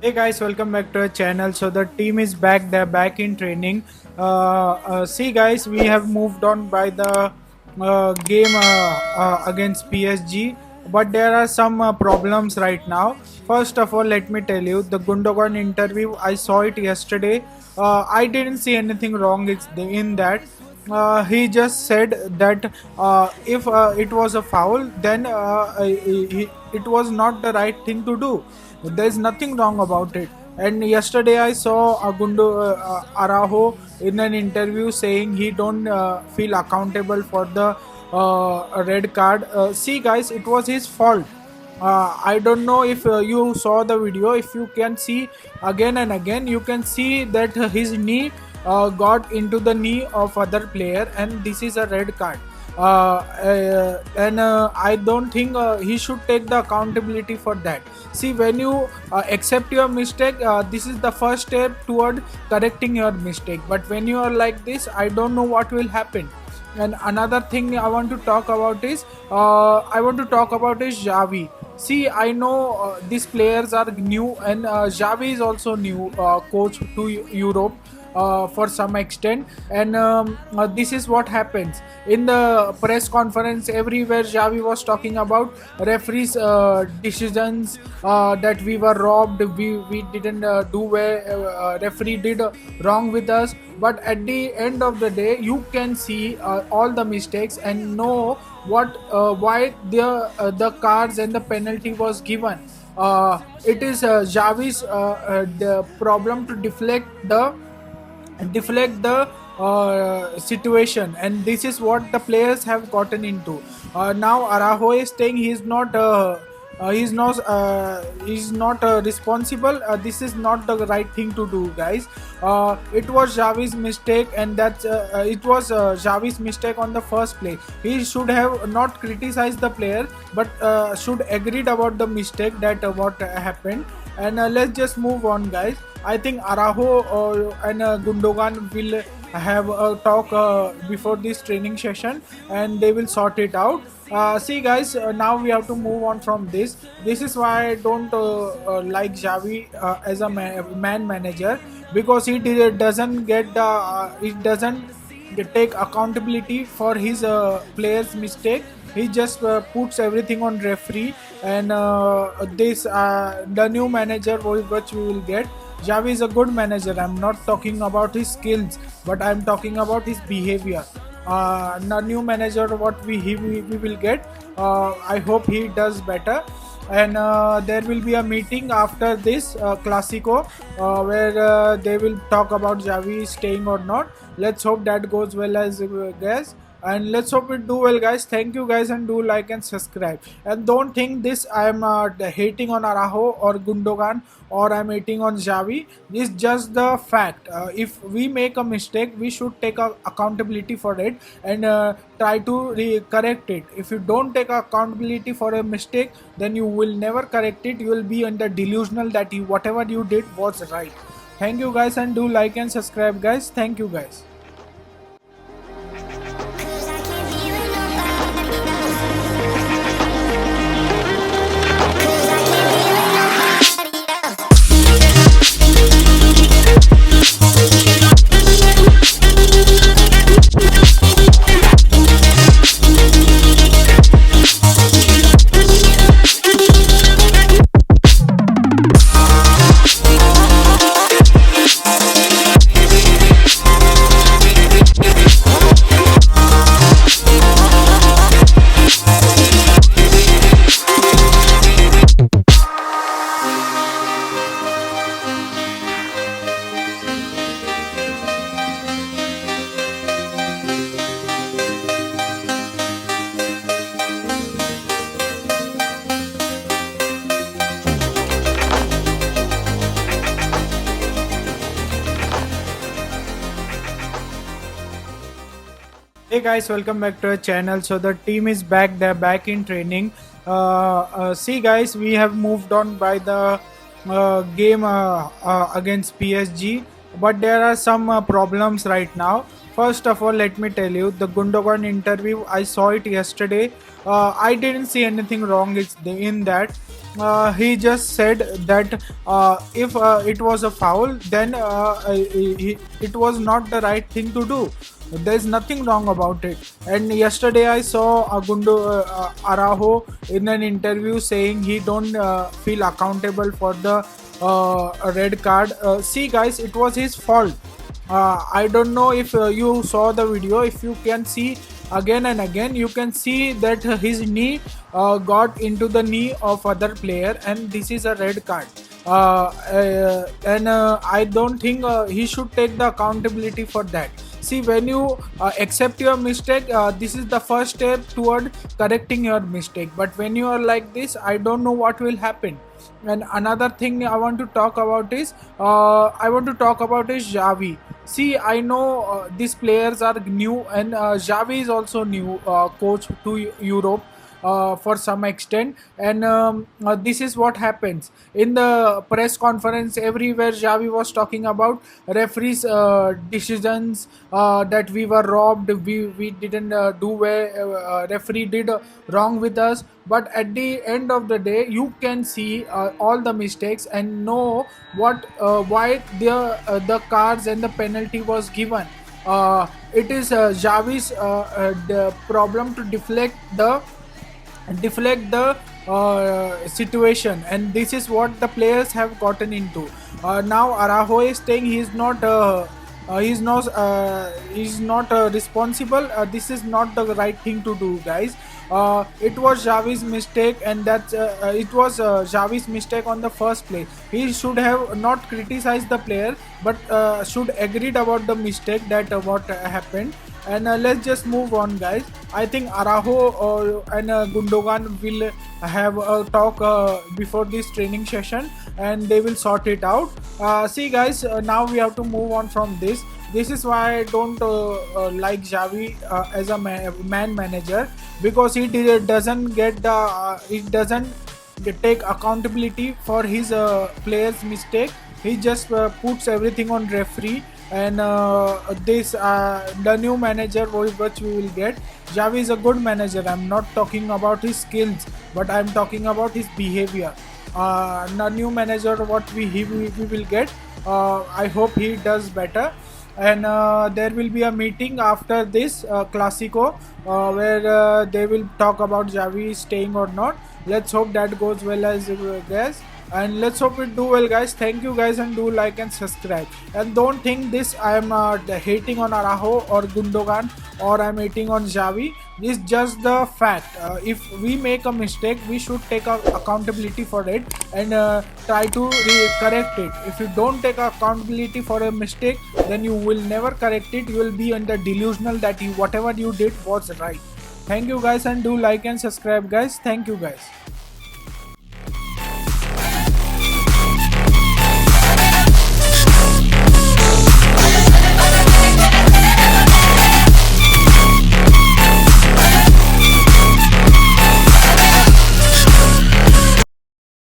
Hey guys, welcome back to our channel. So the team is back. They're back in training. See guys, we have moved on by the game against PSG, but there are some problems right now. First of all, let me tell you the Gundogan interview. I saw it yesterday. I didn't see anything wrong in that. He just said that if it was a foul, then it was not the right thing to do. There's nothing wrong about it. And yesterday I saw Araujo in an interview saying he don't feel accountable for the red card. See, guys, it was his fault. I don't know if you saw the video. If you can see again and again, you can see that his knee got into the knee of other player, and this is a red card. And I don't think he should take the accountability for that. See, when you accept your mistake, this is the first step toward correcting your mistake. But when you are like this, I don't know what will happen. And another thing I want to talk about is Xavi. See, I know these players are new, and Xavi is also new coach to Europe for some extent. And this is what happens in the press conference. Everywhere Xavi was talking about referees decisions, that we were robbed, we didn't do where referee did wrong with us. But at the end of the day, you can see all the mistakes and know what why the cards and the penalty was given. It is Xavi's the problem to deflect the situation, and this is what the players have gotten into. Now Araujo is saying he's not responsible. This is not the right thing to do, guys. It was Xavi's mistake, and it was Xavi's mistake on the first play. He should have not criticized the player, but should agreed about the mistake that what happened. And let's just move on, guys. I think Araujo and Gundogan will have a talk before this training session, and they will sort it out. See, guys, now we have to move on from this. This is why I don't like Xavi as a man manager, because doesn't get the he doesn't take accountability for his players' mistake. He just puts everything on referee, and this the new manager which we will get. Xavi is a good manager. I'm not talking about his skills, but I'm talking about his behavior. The new manager, what we will get, I hope he does better. And there will be a meeting after this Clasico, where they will talk about Xavi staying or not. Let's hope that goes well, as guys, and let's hope it do well, guys. Thank you, guys, and do like and subscribe. And don't think this I'm hating on Araujo or Gundogan, or I'm hating on Xavi. It's just the fact. If we make a mistake, we should take accountability for it, and try to correct it. If you don't take accountability for a mistake, then you will never correct it. You will be under delusional that whatever you did was right. Thank you, guys, and do like and subscribe, guys. Thank you, guys. Hey guys, welcome back to our channel. So the team is back. They're back in training. See guys, we have moved on by the game against PSG, but there are some problems right now. First of all, let me tell you the Gundogan interview. I saw it yesterday. I didn't see anything wrong in that. he just said that if it was a foul, then it was not the right thing to do. There's nothing wrong about it. And yesterday I saw Araujo in an interview saying he don't feel accountable for the red card. See, guys, it was his fault. I don't know if you saw the video. If you can see again and again, you can see that his knee got into the knee of other player, and this is a red card. And I don't think he should take the accountability for that. See, when you accept your mistake, this is the first step toward correcting your mistake. But when you are like this, I don't know what will happen. And another thing I want to talk about is Xavi. See, I know these players are new, and Xavi is also new coach to Europe for some extent. And this is what happens in the press conference. Everywhere Xavi was talking about referees decisions, that we were robbed, we didn't do where referee did wrong with us. But at the end of the day, you can see all the mistakes and know what why the cards and the penalty was given. It is Xavi's the problem to deflect the situation, and this is what the players have gotten into. Now Araujo is saying he's not responsible. This is not the right thing to do, guys. It was Xavi's mistake, and it was Xavi's mistake on the first play. He should have not criticized the player, but should agreed about the mistake that what happened. And let's just move on, guys. I think Araujo and Gundogan will have a talk before this training session, and they will sort it out. See, guys, now we have to move on from this. This is why I don't like Xavi as a man manager, because doesn't get the it doesn't take accountability for his players' mistake. He just puts everything on referee. And this the new manager which we will get, Xavi is a good manager. I'm not talking about his skills, but I'm talking about his behavior. The new manager what we will get, I hope he does better. And there will be a meeting after this Clasico, where they will talk about Xavi staying or not. Let's hope that goes well, as guys, and let's hope it do well, guys. Thank you, guys, and do like and subscribe. And don't think this I am hating on Araujo or Gundogan, or I'm hating on Xavi. It's just the fact. If we make a mistake, we should take accountability for it, and try to correct it. If you don't take accountability for a mistake, then you will never correct it. You will be under delusional that whatever you did was right. Thank you, guys, and do like and subscribe, guys. Thank you, guys.